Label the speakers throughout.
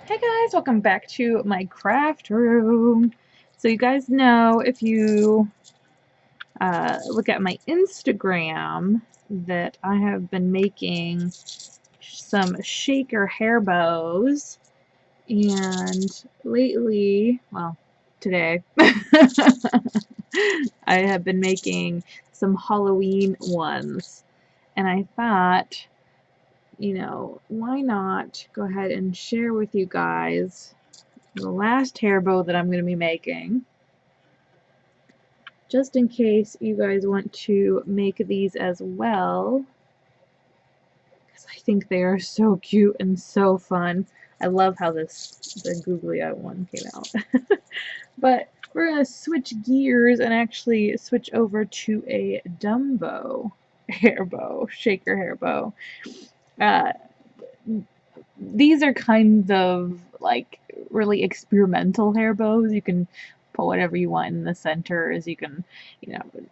Speaker 1: Hey guys, welcome back to my craft room. So you guys know if you look at my Instagram that I have been making some shaker hair bows, and lately, well, today, I have been making some Halloween ones, and I thought, why not go ahead and share with you guys the last hair bow that I'm going to be making, just in case you guys want to make these as well, because I think they are so cute and so fun. I love how the googly eye one came out. But we're going to switch gears and actually switch over to a Dumbo hair bow, shaker hair bow. Uh, these are kinds of like really experimental hair bows. You can put whatever you want in the centers. You can,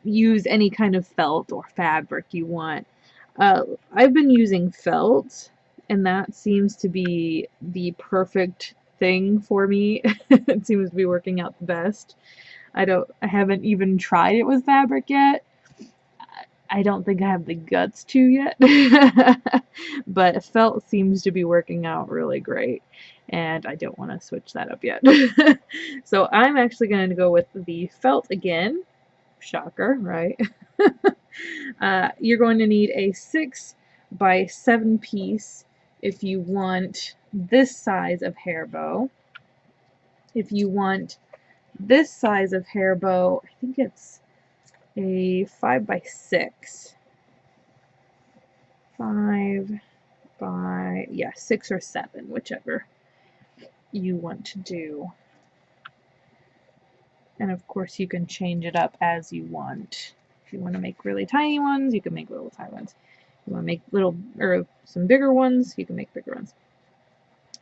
Speaker 1: use any kind of felt or fabric you want. I've been using felt, and that seems to be the perfect thing for me. It seems to be working out the best. I haven't even tried it with fabric yet. I don't think I have the guts to yet, but felt seems to be working out really great, and I don't want to switch that up yet. So I'm actually going to go with the felt again. Shocker, right? You're going to need a 6 by 7 piece if you want this size of hair bow. If you want this size of hair bow, I think it's a 5 by 6. 5 by, yeah, 6 or 7, whichever you want to do. And of course you can change it up as you want. If you want to make really tiny ones, you can make little tiny ones. If you want to make little, or some bigger ones, you can make bigger ones.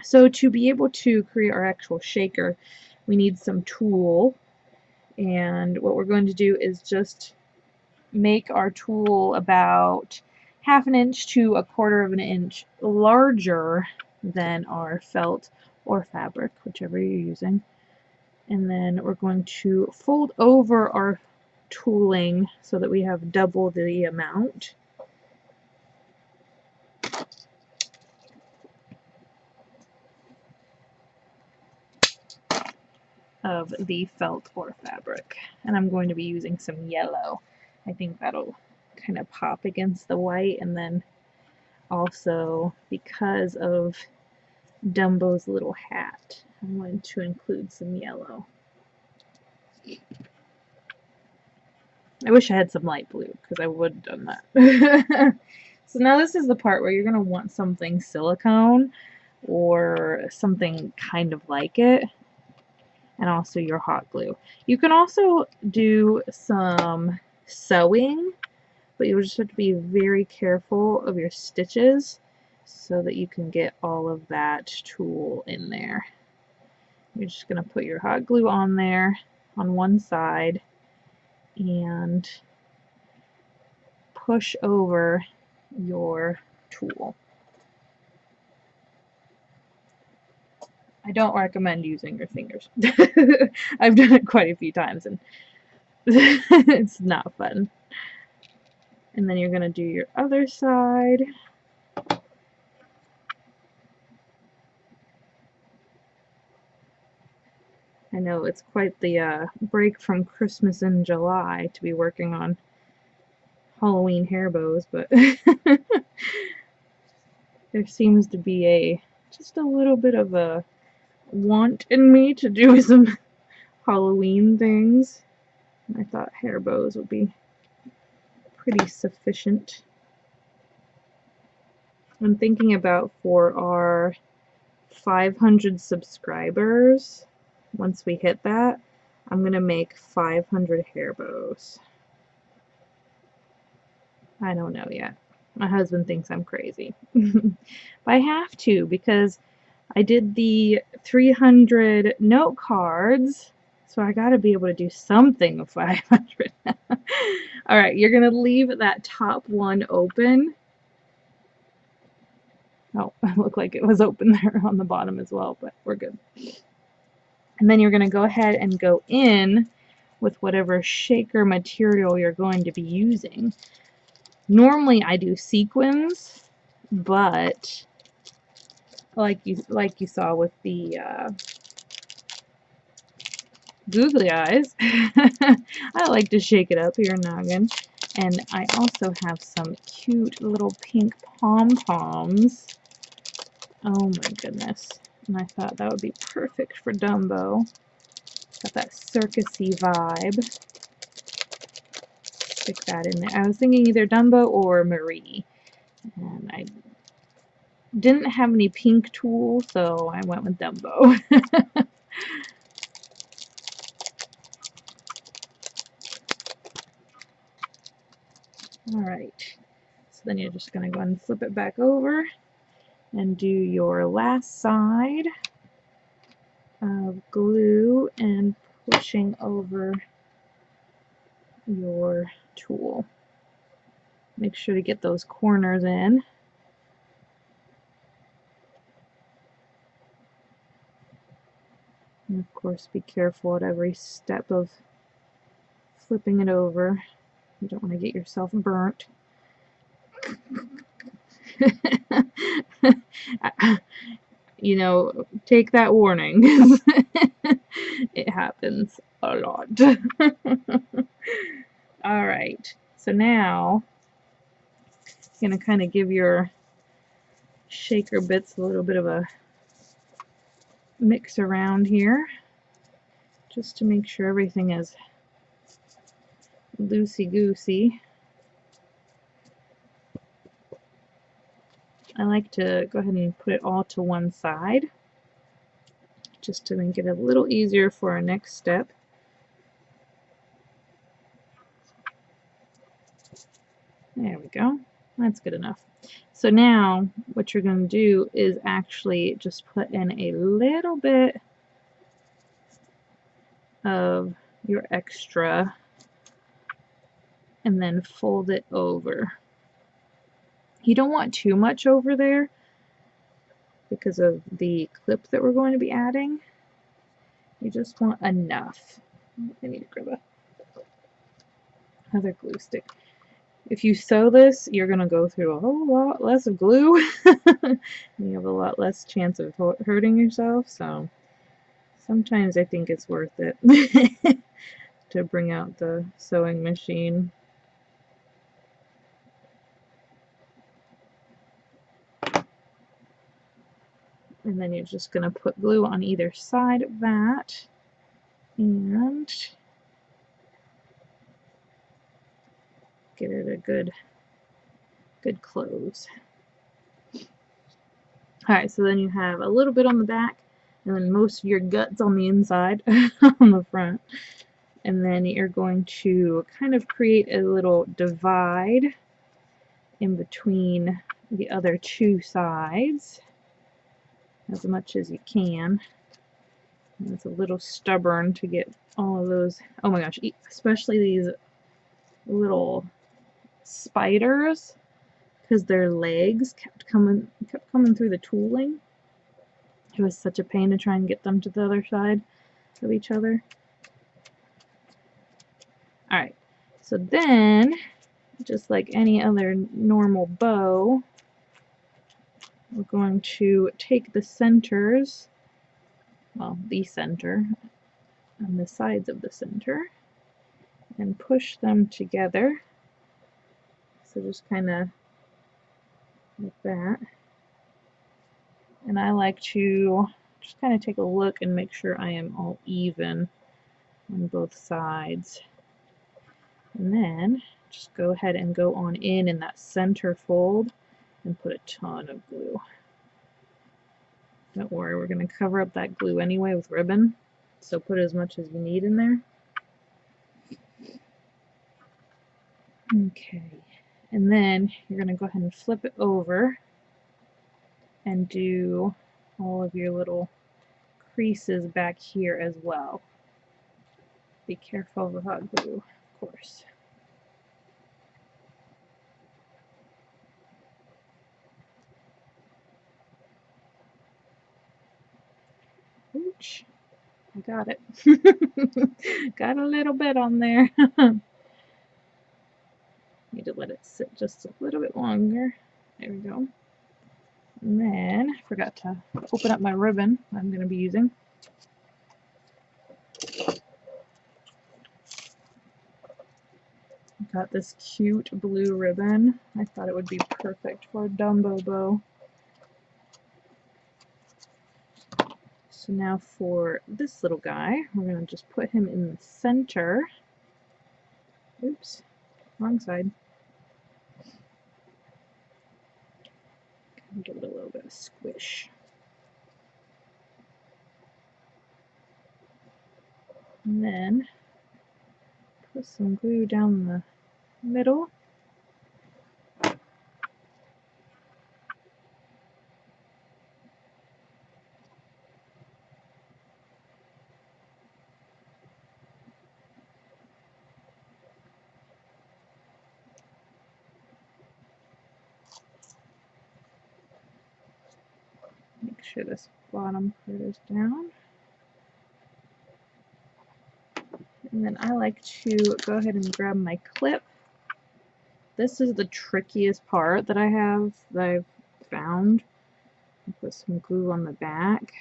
Speaker 1: So to be able to create our actual shaker, we need some tulle. And what we're going to do is just make our tulle about 1/2 inch to 1/4 inch larger than our felt or fabric, whichever you're using. And then we're going to fold over our tooling so that we have double the amount. Of the felt or fabric. And I'm going to be using some yellow. I think that'll kind of pop against the white, and then also because of Dumbo's little hat, I'm going to include some yellow. I wish I had some light blue because I would have done that. So now this is the part where you're going to want something silicone or something kind of like it, and also your hot glue. You can also do some sewing, but you'll just have to be very careful of your stitches so that you can get all of that tulle in there. You're just going to put your hot glue on there on one side and push over your tulle. I don't recommend using your fingers. I've done it quite a few times and it's not fun. And then you're going to do your other side. I know it's quite the break from Christmas in July to be working on Halloween hair bows, but there seems to be just a little bit of a want in me to do some Halloween things. I thought hair bows would be pretty sufficient. I'm thinking about for our 500 subscribers, once we hit that, I'm going to make 500 hair bows. I don't know yet. My husband thinks I'm crazy. But I have to, because I did the 300 note cards, so I gotta be able to do something with 500. Alright, you're gonna leave that top one open. Oh, it looked like it was open there on the bottom as well, but we're good. And then you're going to go ahead and go in with whatever shaker material you're going to be using. Normally I do sequins, but like you saw with the googly eyes, I like to shake it up here noggin. And I also have some cute little pink pom-poms. Oh my goodness. And I thought that would be perfect for Dumbo. Got that circusy vibe. Stick that in there. I was thinking either Dumbo or Marie. And I didn't have any pink tulle, so I went with Dumbo. Alright. So then you're just going to go ahead and flip it back over and do your last side of glue and pushing over your tulle. Make sure to get those corners in. And of course be careful at every step of flipping it over. You don't want to get yourself burnt. You know, take that warning. It happens a lot. Alright, so now I'm going to kind of give your shaker bits a little bit of a mix around here, just to make sure everything is loosey-goosey. I like to go ahead and put it all to one side, just to make it a little easier for our next step. There we go. That's good enough. So now what you're going to do is actually just put in a little bit of your extra and then fold it over. You don't want too much over there because of the clip that we're going to be adding. You just want enough. I need to grab another glue stick. If you sew this, you're going to go through a whole lot less of glue. And you have a lot less chance of hurting yourself, so sometimes I think it's worth it to bring out the sewing machine. And then you're just going to put glue on either side of that and get it a good close. Alright, so then you have a little bit on the back and then most of your guts on the inside on the front. And then you're going to kind of create a little divide in between the other two sides as much as you can. And it's a little stubborn to get all of those. Oh my gosh, especially these little spiders, because their legs kept coming through the tooling. It was such a pain to try and get them to the other side of each other. Alright, so then, just like any other normal bow, we're going to take the centers, well, the center, and the sides of the center, and push them together. So just kind of like that. And I like to just kind of take a look and make sure I am all even on both sides. And then just go ahead and go on in that center fold and put a ton of glue. Don't worry, we're going to cover up that glue anyway with ribbon, so put as much as you need in there. Okay, and then you're going to go ahead and flip it over and do all of your little creases back here as well. Be careful of the hot glue, of course. much. I got it. Got a little bit on there. Need to let it sit just a little bit longer. There we go. And then I forgot to open up my ribbon I'm going to be using. Got this cute blue ribbon. I thought it would be perfect for a Dumbo bow. So now for this little guy, we're going to just put him in the center. Oops, wrong side. Give it a little bit of squish. And then put some glue down the middle. Make sure this bottom part is down. And then I like to go ahead and grab my clip. This is the trickiest part that I've found. Put some glue on the back.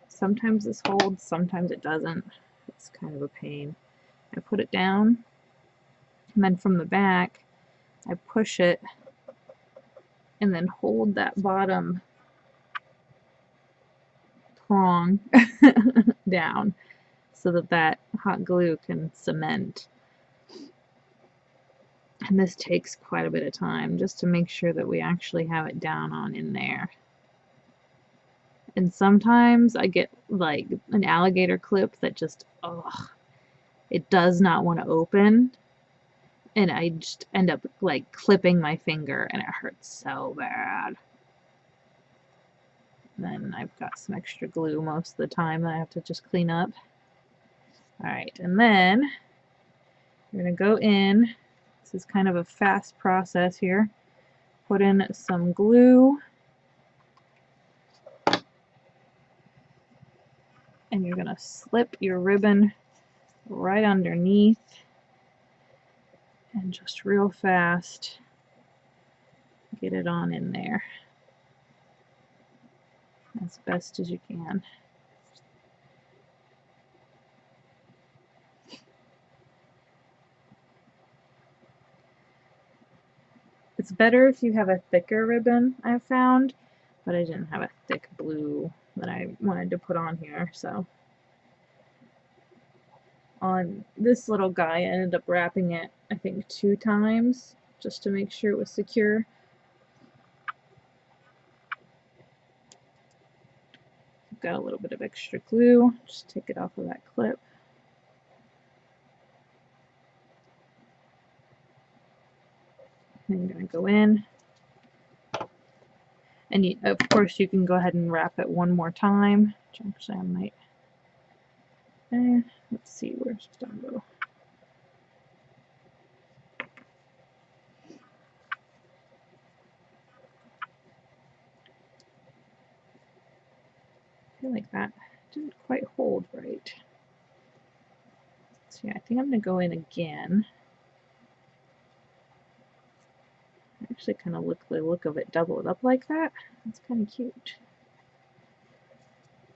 Speaker 1: Sometimes this holds, sometimes it doesn't. It's kind of a pain. I put it down, and then from the back, I push it, and then hold that bottom prong down so that hot glue can cement. And this takes quite a bit of time just to make sure that we actually have it down on in there. And sometimes I get like an alligator clip that just, it does not want to open. And I just end up like clipping my finger and it hurts so bad. Then I've got some extra glue most of the time that I have to just clean up. Alright, and then we're going to go in. This is kind of a fast process here. Put in some glue. And you're going to slip your ribbon right underneath. And just real fast get it on in there as best as you can. It's better if you have a thicker ribbon, I've found, but I didn't have a thick blue that I wanted to put on here, so on this little guy I ended up wrapping it I think 2 times just to make sure it was secure. I've got a little bit of extra glue, just take it off of that clip. Then you're going to go in, and of course you can go ahead and wrap it one more time, which actually I might, let's see, where's Dumbo? I feel like that didn't quite hold right. So yeah, I think I'm going to go in again. I actually kind of like the look of it double it up like that. That's kind of cute.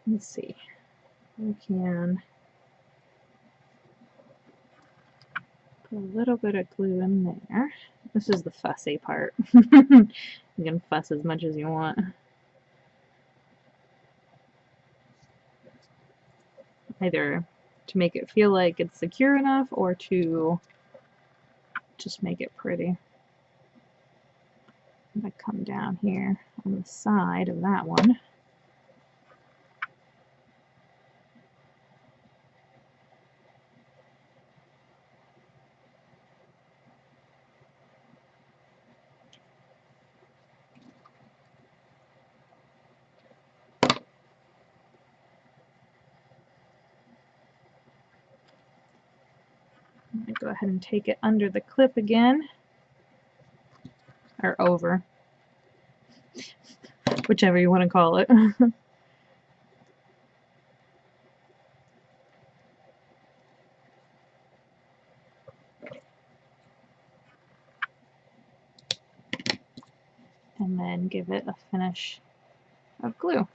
Speaker 1: Let's see. I can put a little bit of glue in there. This is the fussy part. You can fuss as much as you want. Either to make it feel like it's secure enough or to just make it pretty. I'm going to come down here on the side of that one. I'm going to go ahead and take it under the clip again, or over, whichever you want to call it. and then give it a finish of glue.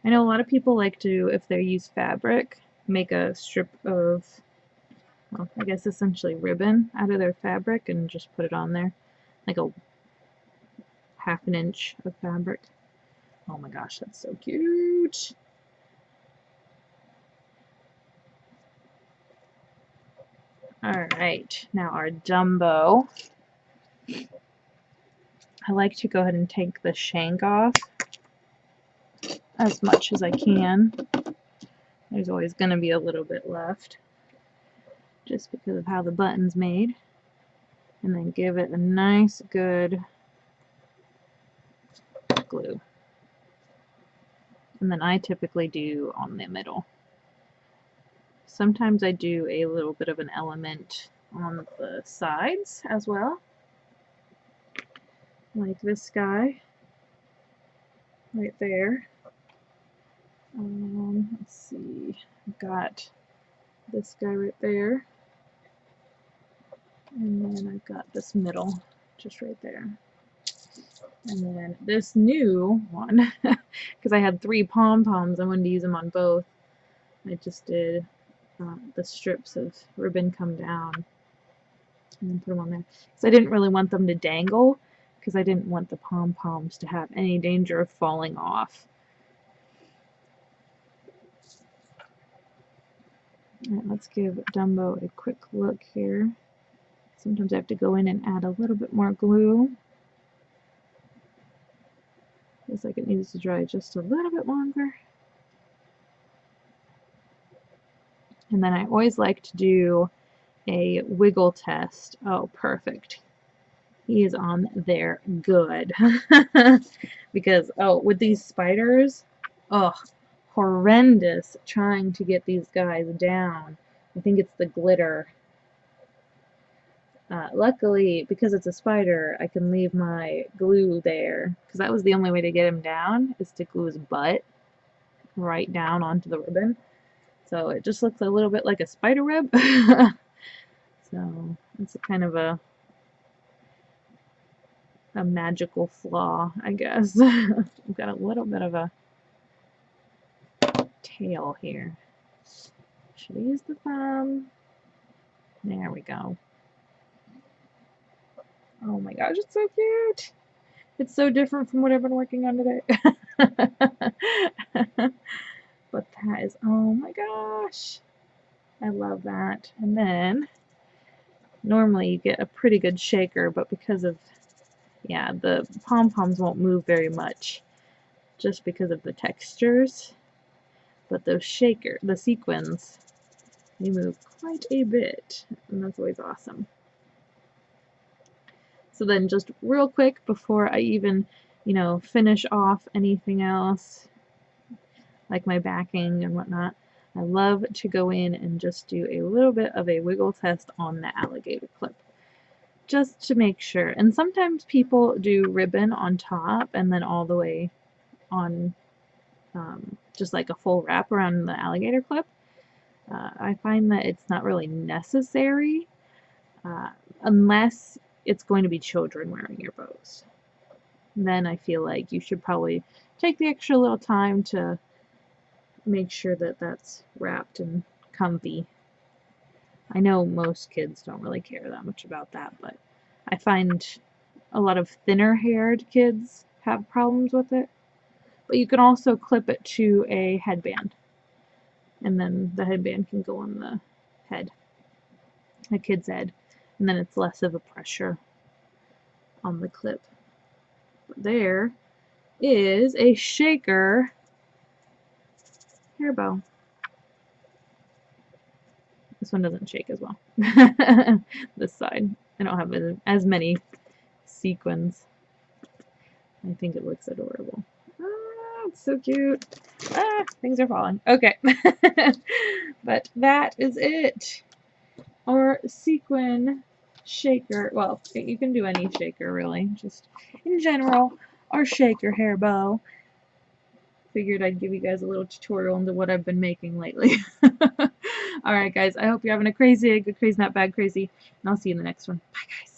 Speaker 1: I know a lot of people like to, if they use fabric, make a strip of, well, I guess essentially ribbon out of their fabric and just put it on there, like a half an inch of fabric. Oh my gosh, that's so cute. Alright, now our Dumbo. I like to go ahead and take the shank off as much as I can. There's always going to be a little bit left just because of how the button's made. And then give it a nice good glue. And then I typically do on the middle. Sometimes I do a little bit of an element on the sides as well, like this guy right there. Let's see, I've got this guy right there, and then I've got this middle just right there. And then this new one, because I had 3 pom-poms, I wanted to use them on both. I just did the strips of ribbon come down and then put them on there. So I didn't really want them to dangle because I didn't want the pom-poms to have any danger of falling off. Alright, let's give Dumbo a quick look here. Sometimes I have to go in and add a little bit more glue. Looks like it needs to dry just a little bit longer. And then I always like to do a wiggle test. Oh, perfect. He is on there good. Because, oh, with these spiders, oh, horrendous trying to get these guys down. I think it's the glitter. Luckily, because it's a spider, I can leave my glue there. Because that was the only way to get him down, is to glue his butt right down onto the ribbon. So it just looks a little bit like a spider web. So it's a kind of a magical flaw, I guess. We've got a little bit of a tail here. Should I use the thumb? There we go. Oh my gosh, it's so cute. It's so different from what I've been working on today. But that is, oh my gosh. I love that. And then, normally you get a pretty good shaker, but because of, yeah, the pom-poms won't move very much just because of the textures. But those the sequins, they move quite a bit, and that's always awesome. So then just real quick before I even, finish off anything else, like my backing and whatnot, I love to go in and just do a little bit of a wiggle test on the alligator clip, just to make sure. And sometimes people do ribbon on top and then all the way on, just like a full wrap around the alligator clip. I find that it's not really necessary unless it's going to be children wearing your bows. Then I feel like you should probably take the extra little time to make sure that that's wrapped and comfy. I know most kids don't really care that much about that, but I find a lot of thinner haired kids have problems with it. But you can also clip it to a headband, and then the headband can go on the head, a kid's head, and then it's less of a pressure on the clip. But there is a shaker hair bow. This one doesn't shake as well. This side. I don't have as many sequins. I think it looks adorable. Ah, it's so cute. Ah, things are falling. Okay. But that is it. Our sequin shaker. Well, you can do any shaker really. Just in general, our shaker hair bow. figured I'd give you guys a little tutorial into what I've been making lately. Alright guys, I hope you're having a crazy day, good crazy, not bad crazy, and I'll see you in the next one. Bye guys.